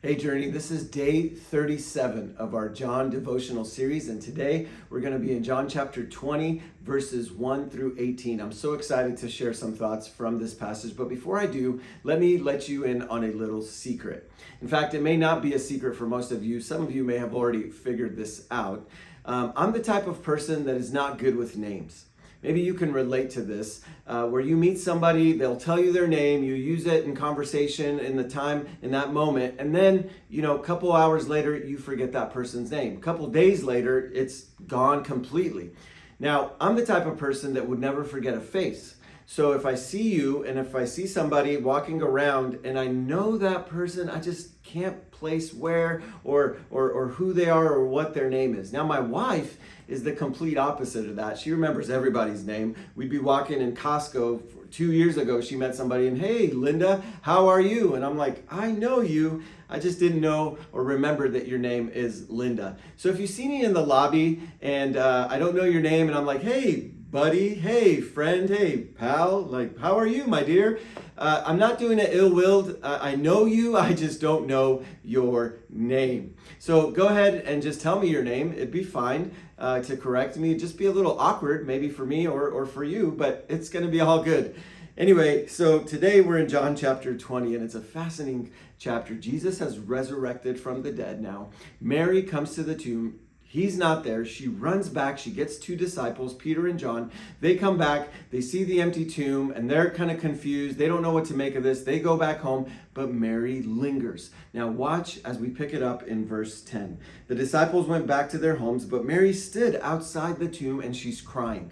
Hey Journey, this is day 37 of our John devotional series, and today we're going to be in John chapter 20, verses 1 through 18. I'm so excited to share some thoughts from this passage, but before I do, let me let you in on a little secret. In fact, it may not be a secret for most of you. Some of you may have already figured this out. I'm the type of person that is not good with names. Maybe you can relate to this, where you meet somebody, they'll tell you their name, you use it in conversation in the time, in that moment, and then, a couple hours later, you forget that person's name. A couple days later, it's gone completely. Now, I'm the type of person that would never forget a face. So if I see you and if I see somebody walking around and I know that person, I just can't place where or who they are or what their name is. Now, my wife is the complete opposite of that. She remembers everybody's name. We'd be walking in Costco 2 years ago. She met somebody and, "Hey, Linda, how are you?" And I'm like, "I know you. I just didn't know or remember that your name is Linda." So if you see me in the lobby and I don't know your name and I'm like, "Hey, buddy, hey, friend, hey, pal, like, how are you, my dear?" I'm not doing it ill-willed. I know you, I just don't know your name. So go ahead and just tell me your name. It'd be fine to correct me. It'd just be a little awkward, maybe for me or for you, but it's going to be all good. Anyway, so today we're in John chapter 20, and it's a fascinating chapter. Jesus has resurrected from the dead now. Mary comes to the tomb. He's not there. She runs back. She gets two disciples, Peter and John. They come back. They see the empty tomb, and they're kind of confused. They don't know what to make of this. They go back home, but Mary lingers. Now watch as we pick it up in verse 10. The disciples went back to their homes, but Mary stood outside the tomb, and she's crying.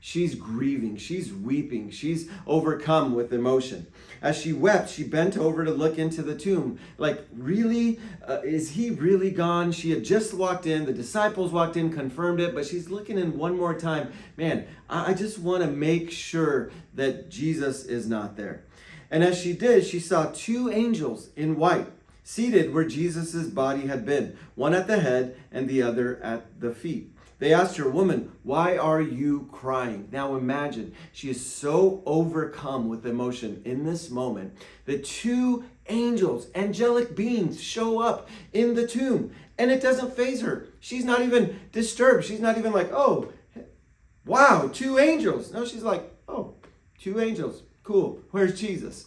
She's grieving, she's weeping, she's overcome with emotion. As she wept, she bent over to look into the tomb. Like, really? Is he really gone? She had just walked in, the disciples walked in, confirmed it, but she's looking in one more time. Man, I just want to make sure that Jesus is not there. And as she did, she saw two angels in white, seated where Jesus' body had been, one at the head and the other at the feet. They asked her, "Woman, why are you crying?" Now imagine, she is so overcome with emotion in this moment that two angels, angelic beings, show up in the tomb, and it doesn't faze her. She's not even disturbed. She's not even like, "Oh, wow, two angels." No, she's like, "Oh, two angels. Cool. Where's Jesus?"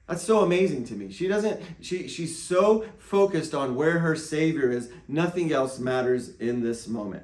That's so amazing to me. She's so focused on where her Savior is, nothing else matters in this moment.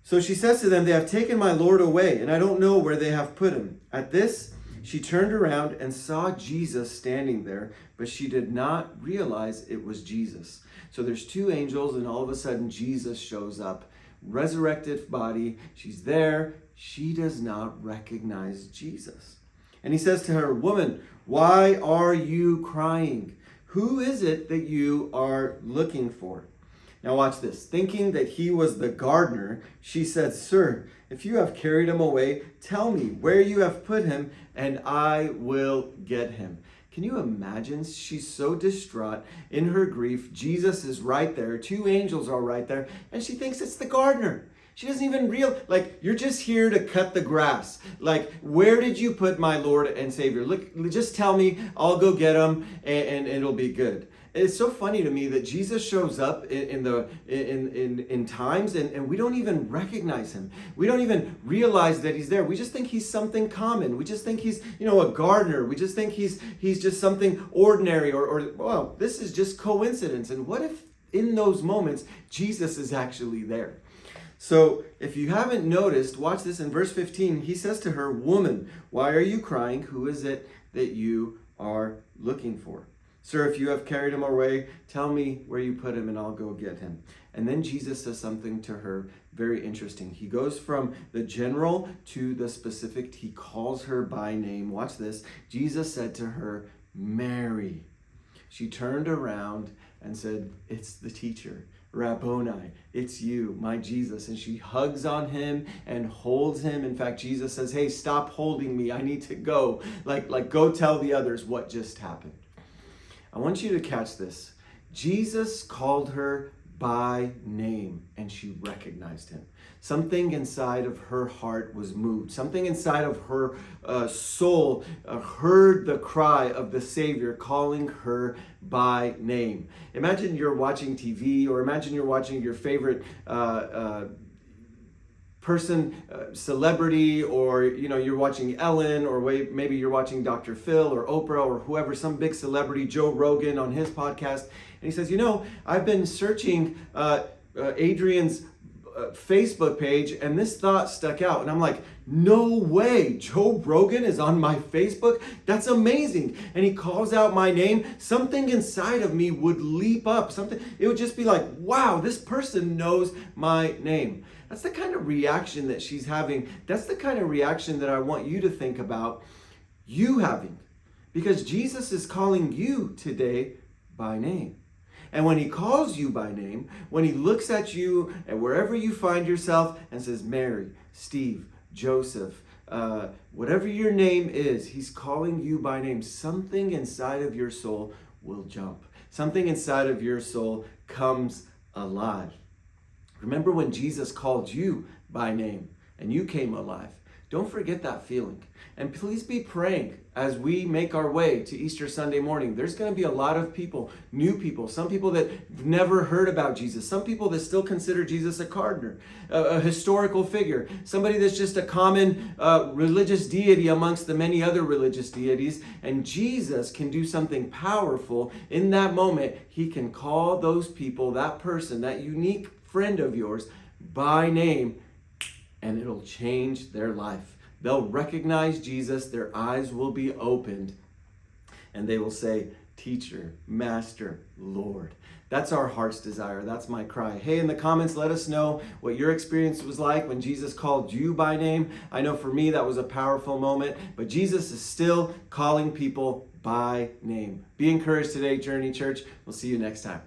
So she says to them, "They have taken my Lord away, and I don't know where they have put him." At this, she turned around and saw Jesus standing there, but she did not realize it was Jesus. So there's two angels, and all of a sudden Jesus shows up. Resurrected body, she's there. She does not recognize Jesus. And he says to her, "Woman, why are you crying? Who is it that you are looking for?" Now watch this. Thinking that he was the gardener, she said, "Sir, if you have carried him away, tell me where you have put him, and I will get him." Can you imagine? She's so distraught in her grief. Jesus is right there. Two angels are right there. And she thinks it's the gardener. She doesn't even you're just here to cut the grass. Like, where did you put my Lord and Savior? Look, just tell me, I'll go get him, and it'll be good. It's so funny to me that Jesus shows up in times and we don't even recognize him. We don't even realize that he's there. We just think he's something common. We just think he's, a gardener. We just think he's just something ordinary or well, this is just coincidence. And what if in those moments Jesus is actually there? So if you haven't noticed, watch this in verse 15. He says to her, "Woman, why are you crying? Who is it that you are looking for? Sir, if you have carried him away, tell me where you put him and I'll go get him." And then Jesus says something to her very interesting. He goes from the general to the specific. He calls her by name. Watch this. Jesus said to her, "Mary." She turned around and said, "It's the teacher. Rabboni, it's you, my Jesus." And she hugs on him and holds him. In fact, Jesus says, "Hey, stop holding me. I need to go. Like go tell the others what just happened." I want you to catch this. Jesus called her by name, and she recognized him. Something inside of her heart was moved. Something inside of her soul heard the cry of the Savior calling her by name. Imagine you're watching TV, or imagine you're watching your favorite person, celebrity, or you're watching Ellen, or maybe you're watching Dr. Phil or Oprah or whoever, some big celebrity, Joe Rogan on his podcast, and he says, I've been searching Adrian's Facebook page, and this thought stuck out, and I'm like, no way, Joe Rogan is on my Facebook? That's amazing. And he calls out my name. Something inside of me would leap up. It would just be like, wow, this person knows my name. That's the kind of reaction that she's having. That's the kind of reaction that I want you to think about you having, because Jesus is calling you today by name. And when he calls you by name, when he looks at you and wherever you find yourself and says, Mary, Steve, Joseph, whatever your name is, he's calling you by name. Something inside of your soul will jump. Something inside of your soul comes alive. Remember when Jesus called you by name and you came alive? Don't forget that feeling. And please be praying as we make our way to Easter Sunday morning. There's going to be a lot of people, new people, some people that have never heard about Jesus, some people that still consider Jesus a gardener, a historical figure, somebody that's just a common religious deity amongst the many other religious deities. And Jesus can do something powerful in that moment. He can call those people, that person, that unique friend of yours by name, and it'll change their life. They'll recognize Jesus, their eyes will be opened, and they will say, Teacher, Master, Lord. That's our heart's desire. That's my cry. Hey, in the comments, let us know what your experience was like when Jesus called you by name. I know for me that was a powerful moment, but Jesus is still calling people by name. Be encouraged today, Journey Church. We'll see you next time.